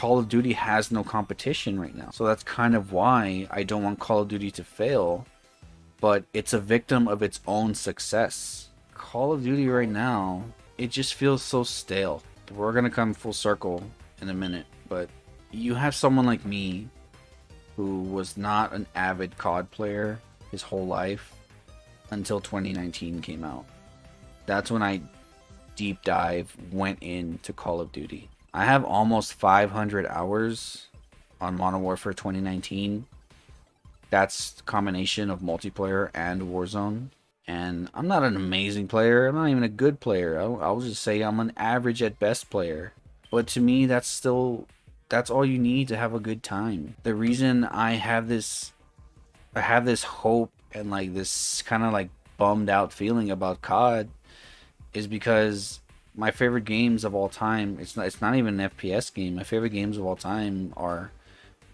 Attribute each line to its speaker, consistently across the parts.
Speaker 1: Call of Duty has no competition right now. So that's kind of why I don't want Call of Duty to fail, but it's a victim of its own success. Call of Duty right now, it just feels so stale. We're gonna come full circle in a minute, but you have someone like me who was not an avid COD player his whole life until 2019 came out. That's when I deep dive went into Call of Duty. I have almost 500 hours on Modern Warfare 2019. That's a combination of multiplayer and Warzone. And I'm not an amazing player. I'm not even a good player. I'll just say I'm an average at best player. But to me, that's all you need to have a good time. The reason I have this hope and like this kind of like bummed out feeling about COD is because my favorite games of all time, it's not even an FPS game. My favorite games of all time are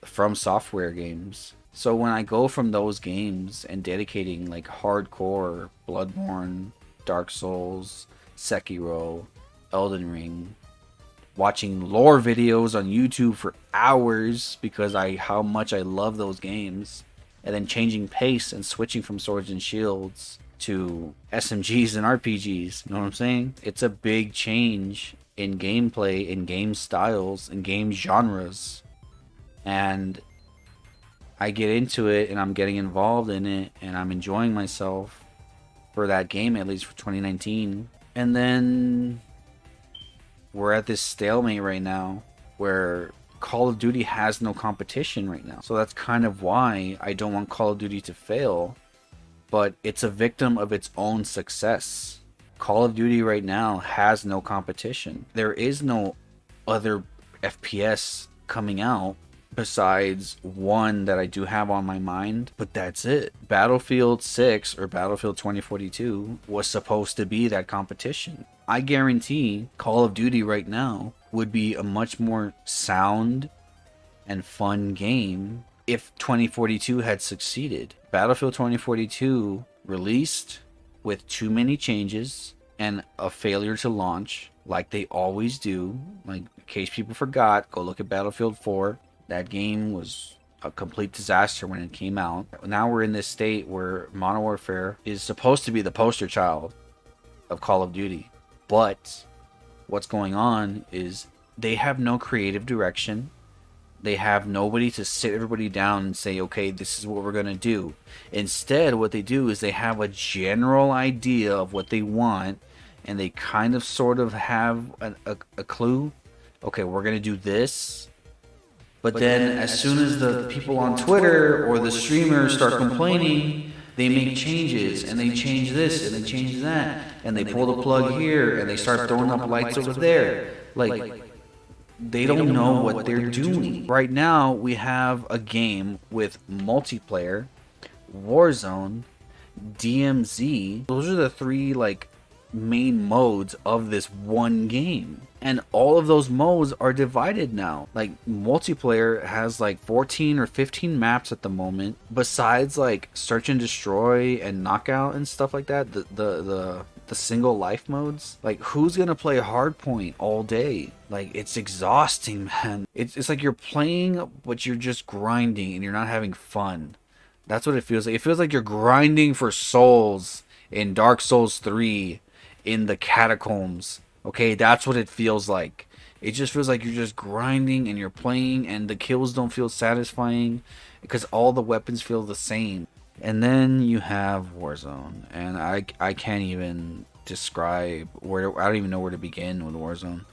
Speaker 1: from software games. So when I go from those games and dedicating like hardcore Bloodborne, Dark Souls, Sekiro, Elden Ring, watching lore videos on YouTube for hours because how much I love those games, and then changing pace and switching from swords and shields to SMGs and RPGs. You know what I'm saying? It's a big change in gameplay, in game styles, in game genres. And I get into it and I'm getting involved in it and I'm enjoying myself for that game, at least for 2019. And then we're at this stalemate right now where Call of Duty has no competition right now. So that's kind of why I don't want Call of Duty to fail, but it's a victim of its own success. Call of Duty right now has no competition. There is no other FPS coming out besides one that I do have on my mind, but that's it. Battlefield 6 or Battlefield 2042 was supposed to be that competition. I guarantee Call of Duty right now would be a much more sound and fun game if 2042 had succeeded. Battlefield 2042 released with too many changes and a failure to launch, like they always do. Like, in case people forgot, go look at Battlefield 4. That game was a complete disaster when it came out. Now we're in this state where Modern Warfare is supposed to be the poster child of Call of Duty. But what's going on is they have no creative direction. They have nobody to sit everybody down and say, okay, this is what we're going to do. Instead, what they do is they have a general idea of what they want, and they kind of sort of have a clue. Okay, we're going to do this. But then as soon as the people on Twitter or the streamers start complaining, they make changes, and they change this, and they change that, and they pull the plug here, and they start throwing up lights over there. Like, they don't know what they're doing. Right now, we have a game with multiplayer, Warzone, DMZ. Those are the three, like, main modes of this one game. And all of those modes are divided now. Like, multiplayer has like 14 or 15 maps at the moment, besides like search and destroy and knockout and stuff like that. The single life modes. Like, who's gonna play hardpoint all day? Like, it's exhausting, man. It's like you're playing but you're just grinding and you're not having fun. That's what it feels like. It feels like you're grinding for souls in Dark Souls 3 in the catacombs. Okay, that's what it feels like. It just feels like you're just grinding and you're playing, and the kills don't feel satisfying because all the weapons feel the same. And then you have Warzone, and I can't even describe I don't even know where to begin with Warzone.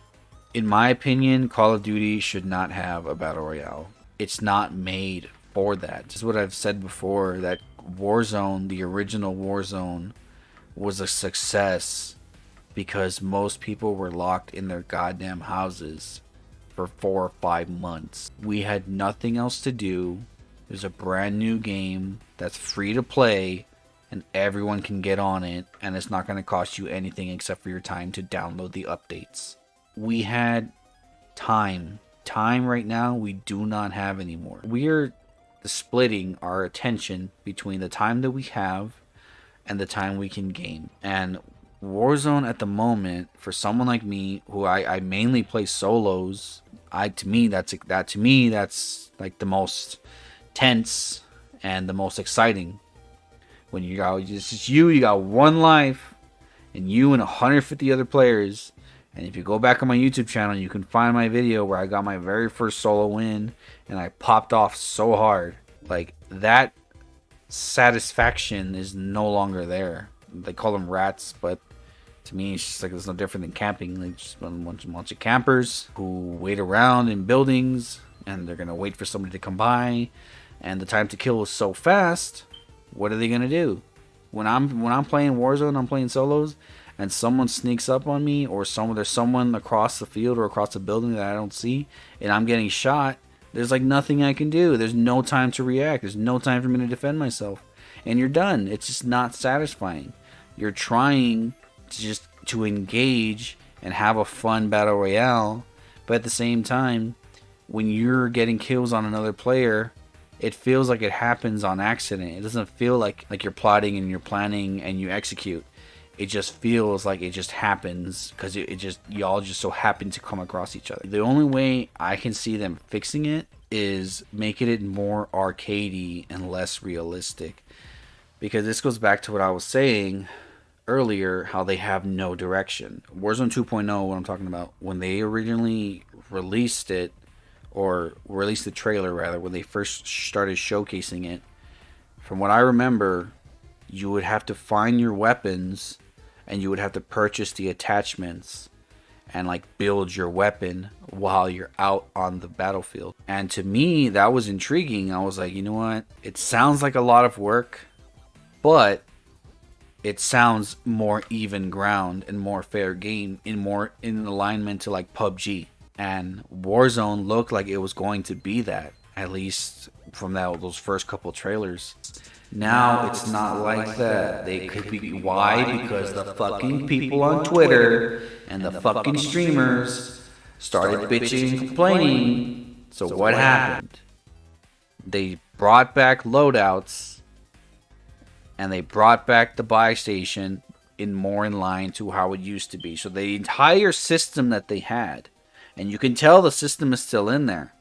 Speaker 1: In my opinion, Call of Duty should not have a battle royale. It's not made for that. This is what I've said before, that Warzone, the original Warzone, was a success because most people were locked in their goddamn houses for 4 or 5 months. We had nothing else to do. There's a brand new game that's free to play and everyone can get on it, and it's not going to cost you anything except for your time to download the updates. We had time. Time right now we do not have anymore. We're splitting our attention between the time that we have and the time we can game. And Warzone at the moment, for someone like me, who I mainly play solos, To me that's like the most tense and the most exciting. When you got you got one life, and you and 150 other players. And if you go back on my YouTube channel, you can find my video where I got my very first solo win, and I popped off so hard. Like, that satisfaction is no longer there. They call them rats, but to me, it's just like it's no different than camping. Like, just a bunch of campers who wait around in buildings, and they're gonna wait for somebody to come by, and the time to kill is so fast. What are they gonna do? When I'm playing Warzone, I'm playing solos, and someone sneaks up on me, or there's someone across the field or across the building that I don't see, and I'm getting shot. There's like nothing I can do. There's no time to react. There's no time for me to defend myself, and you're done. It's just not satisfying. You're trying to engage and have a fun battle royale, but at the same time, when you're getting kills on another player, it feels like it happens on accident. It doesn't feel like you're plotting and you're planning and you execute. It just feels like it just happens because y'all just so happen to come across each other. The only way I can see them fixing it is making it more arcadey and less realistic. Because this goes back to what I was saying earlier, how they have no direction. Warzone 2.0, what I'm talking about, when they originally released it, or released the trailer rather, when they first started showcasing it, from what I remember, you would have to find your weapons and you would have to purchase the attachments and like build your weapon while you're out on the battlefield. And to me, that was intriguing. I was like, you know what? It sounds like a lot of work, but it sounds more even ground and more fair game, in alignment to like PUBG. And Warzone looked like it was going to be that, at least from those first couple trailers. Now it's not like that. They could be. Why? Because the fucking people on Twitter and the fucking streamers started bitching and complaining. So what happened? They brought back loadouts, and they brought back the buy station more in line to how it used to be. So the entire system that they had, and you can tell the system is still in there,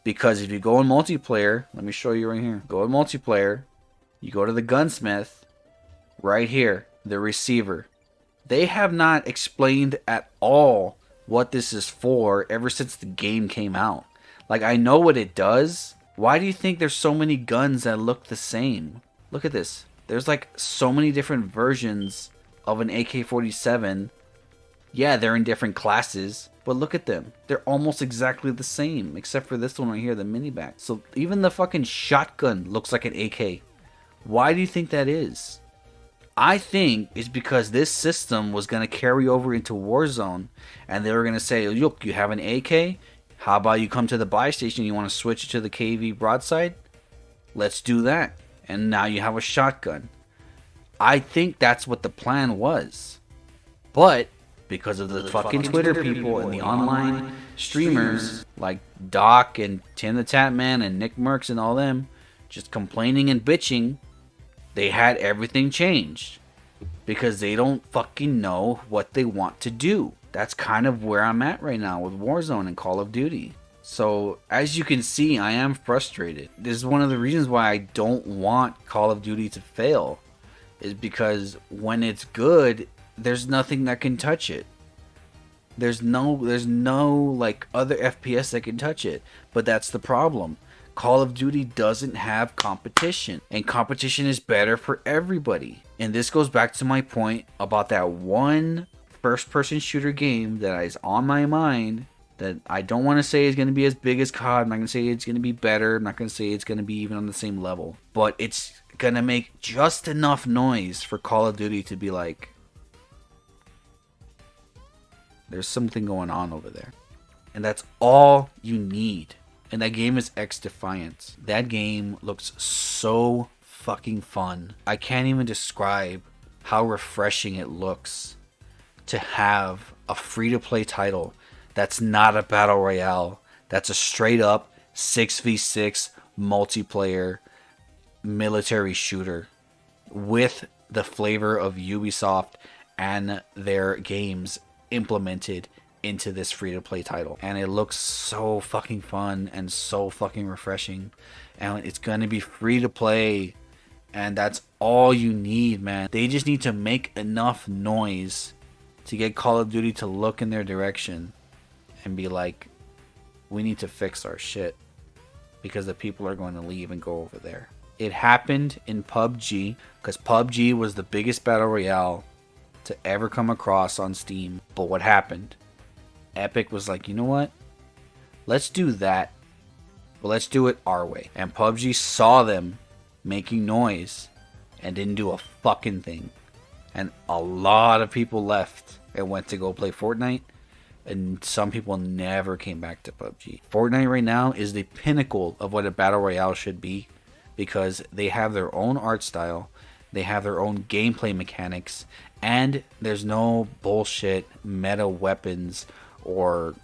Speaker 1: because if you go in multiplayer, let me show you right here. Go in multiplayer, you go to the gunsmith, right here, the receiver. They have not explained at all what this is for ever since the game came out. Like, I know what it does. Why do you think there's so many guns that look the same? Look at this. There's like so many different versions of an AK-47. Yeah, they're in different classes, but look at them. They're almost exactly the same, except for this one right here, the mini-back. So even the fucking shotgun looks like an AK. Why do you think that is? I think it's because this system was going to carry over into Warzone, and they were going to say, look, you have an AK? How about you come to the buy station, you want to switch it to the KV broadside? Let's do that. And now you have a shotgun. I think that's what the plan was. But because of the fucking Twitter people and the online streamers like Doc and Tim the Tatman and Nick Merckx and all them just complaining and bitching, they had everything changed because they don't fucking know what they want to do. That's kind of where I'm at right now with Warzone and Call of Duty. So as you can see, I am frustrated. This is one of the reasons why I don't want Call of Duty to fail, is because when it's good, there's nothing that can touch it. There's no like other FPS that can touch it. But that's the problem. Call of Duty doesn't have competition, and competition is better for everybody. And this goes back to my point about that one first-person shooter game that is on my mind, that I don't want to say is going to be as big as COD. I'm not going to say it's going to be better. I'm not going to say it's going to be even on the same level. But it's going to make just enough noise for Call of Duty to be like, there's something going on over there. And that's all you need. And that game is X-Defiant. That game looks so fucking fun. I can't even describe how refreshing it looks to have a free-to-play title that's not a battle royale. That's a straight-up 6v6 multiplayer military shooter with the flavor of Ubisoft and their games implemented into this free-to-play title. And it looks so fucking fun and so fucking refreshing. And it's gonna be free-to-play. And that's all you need, man. They just need to make enough noise to get Call of Duty to look in their direction and be like, we need to fix our shit because the people are going to leave and go over there. It happened in PUBG because PUBG was the biggest battle royale to ever come across on Steam. But what happened? Epic was like, you know what? Let's do that, but let's do it our way. And PUBG saw them making noise and didn't do a fucking thing. And a lot of people left and went to go play Fortnite. And some people never came back to PUBG. Fortnite right now is the pinnacle of what a battle royale should be because they have their own art style, they have their own gameplay mechanics, and there's no bullshit meta weapons or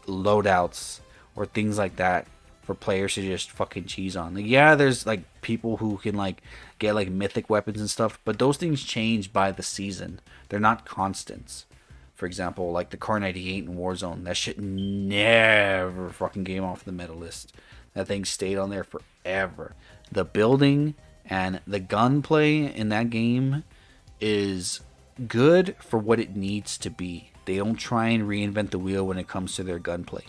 Speaker 1: loadouts or things like that for players to just fucking cheese on. Like, yeah, there's like people who can like get like mythic weapons and stuff, but those things change by the season. They're not constants. For example, like the Car 98 in Warzone, that shit never fucking came off the meta list. That thing stayed on there forever. The building and the gunplay in that game is good for what it needs to be. They don't try and reinvent the wheel when it comes to their gunplay,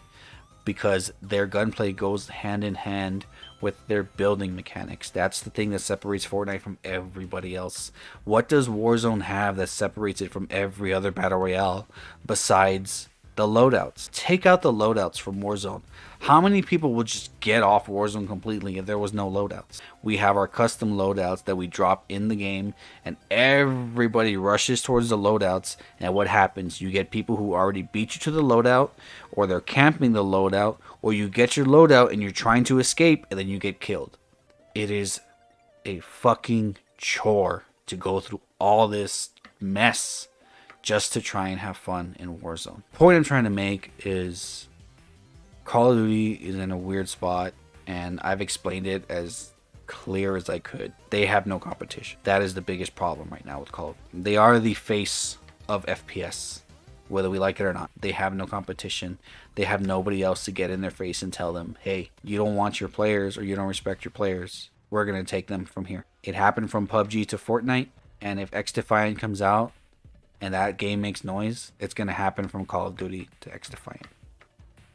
Speaker 1: because their gunplay goes hand in hand with their building mechanics. That's the thing that separates Fortnite from everybody else. What does Warzone have that separates it from every other battle royale besides the loadouts? Take out the loadouts from Warzone. How many people would just get off Warzone completely if there was no loadouts? We have our custom loadouts that we drop in the game, and everybody rushes towards the loadouts, and what happens? You get people who already beat you to the loadout, or they're camping the loadout, or you get your loadout and you're trying to escape, and then you get killed. It is a fucking chore to go through all this mess just to try and have fun in Warzone. The point I'm trying to make is Call of Duty is in a weird spot, and I've explained it as clear as I could. They have no competition. That is the biggest problem right now with Call of Duty. They are the face of FPS, whether we like it or not. They have no competition. They have nobody else to get in their face and tell them, hey, you don't want your players or you don't respect your players. We're going to take them from here. It happened from PUBG to Fortnite, and if XDefiant comes out and that game makes noise, it's going to happen from Call of Duty to XDefiant.